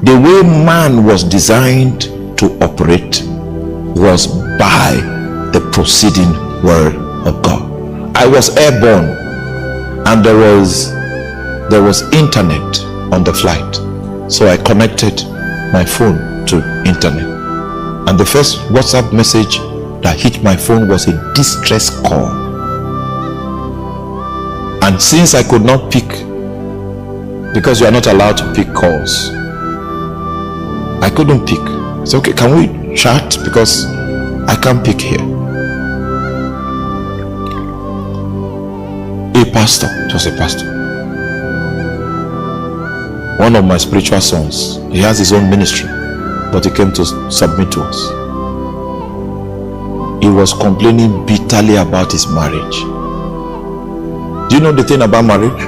The way man was designed to operate was by the proceeding word of God. I was airborne, and there was internet on the flight, so I connected my phone to internet, and the first WhatsApp message that hit my phone was a distress call. And since I could not pick, because you are not allowed to pick calls, I couldn't pick. It's okay, can we chat, because I can't pick here. A pastor, just a pastor, one of my spiritual sons, he has his own ministry, but he came to submit to us. He was complaining bitterly about his marriage. Do you know the thing about marriage?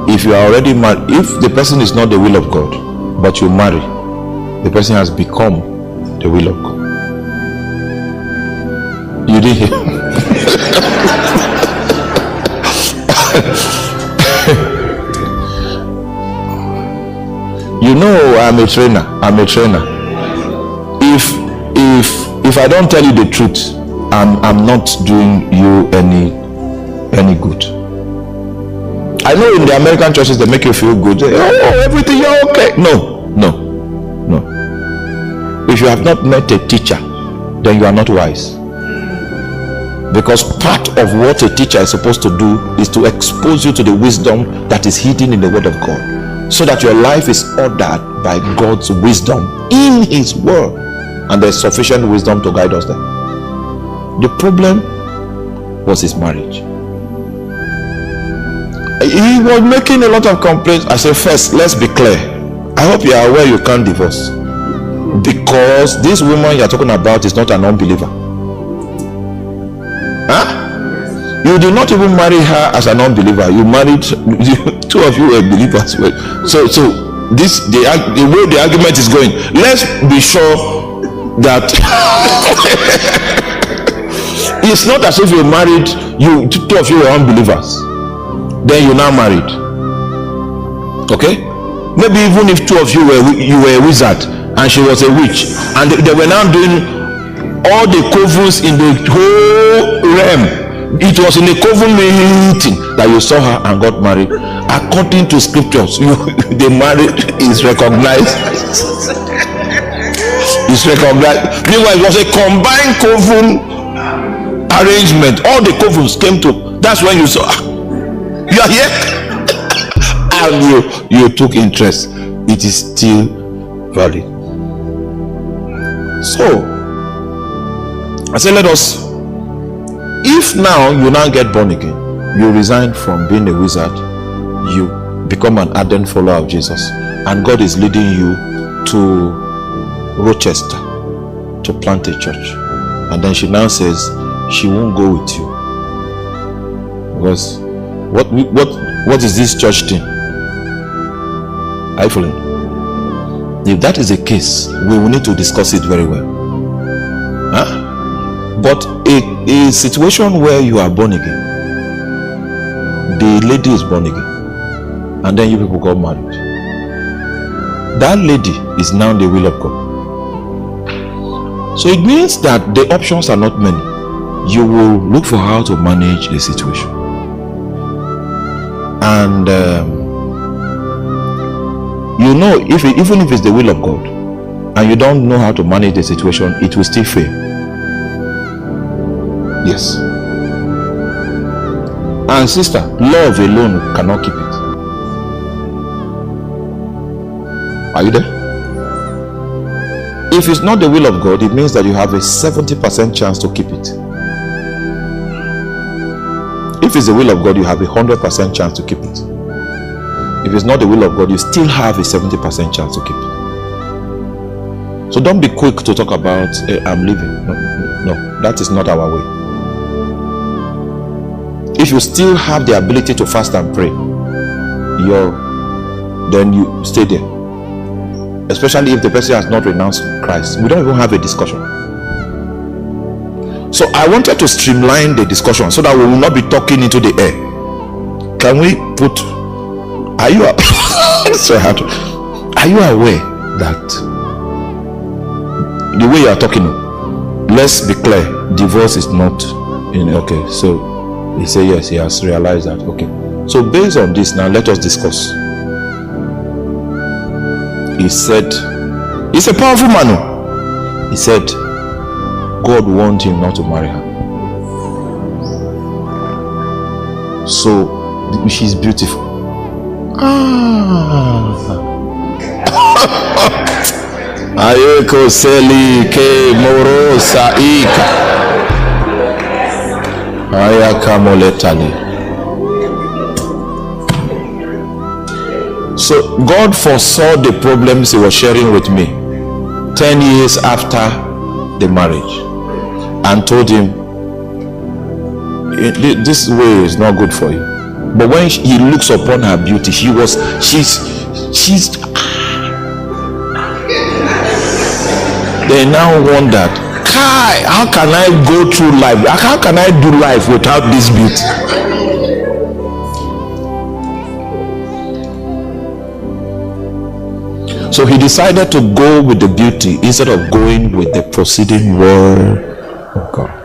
If you are already married, if the person is not the will of God, but you marry, the person has become the will of God. You didn't hear? You know, I'm a trainer. If I don't tell you the truth, I'm not doing you any good. I know in the American churches they make you feel good. Oh, everything, you're okay. No. If you have not met a teacher, then you are not wise. Because part of what a teacher is supposed to do is to expose you to the wisdom that is hidden in the word of God, so that your life is ordered by God's wisdom in his word, and there's sufficient wisdom to guide us there. The problem was his marriage. He was making a lot of complaints. I said, first, let's be clear. I hope you are aware you can't divorce, because this woman you're talking about is not an unbeliever. You did not even marry her as an unbeliever. You married, two of you were believers. So this the way the argument is going, let's be sure that it's not as if you married, two of you were unbelievers, then you now married. Okay, maybe even if two of you were a wizard and she was a witch, and they were now doing all the covens in the whole realm. It was in a coven meeting that you saw her and got married. According to scriptures, the marriage is recognized. It's recognized. Meanwhile, it was a combined coven arrangement. All the covens came to. That's when you saw. You are here, and you took interest. It is still valid. So I said, let us. If now you now get born again, you resign from being a wizard, you become an ardent follower of Jesus, and God is leading you to Rochester to plant a church, and then she now says she won't go with you because what is this church thing? Are you following? If that is the case, we will need to discuss it very well. But a situation where you are born again, the lady is born again, and then you people got married, that lady is now the will of God. So it means that the options are not many. You will look for how to manage the situation, and you know, even if it's the will of God and you don't know how to manage the situation, it will still fail. Yes. And sister, love alone cannot keep it. Are you there? If it's not the will of God, it means that you have a 70% chance to keep it. If it's the will of God, you have a 100% chance to keep it. If it's not the will of God, you still have a 70% chance to keep it. So don't be quick to talk about I'm leaving. No, that is not our way. If you still have the ability to fast and pray, then you stay there. Especially if the person has not renounced Christ. We don't even have a discussion. So I wanted to streamline the discussion so that we will not be talking into the air. Can we put, are you So are you aware that the way you are talking, let's be clear, divorce is not in. Okay, so he said yes, he has realized that. Okay, so based on this, now let us discuss. He said, he's a powerful man. He said God warned him not to marry her. So she's beautiful. Ayeko seli ke moro saika ayaka moletani. So God foresaw the problems he was sharing with me 10 years after the marriage and told him, this way is not good for you. But when he looks upon her beauty, she's they now wondered, Kai, how can I go through life? How can I do life without this beauty? So he decided to go with the beauty instead of going with the proceeding word of God.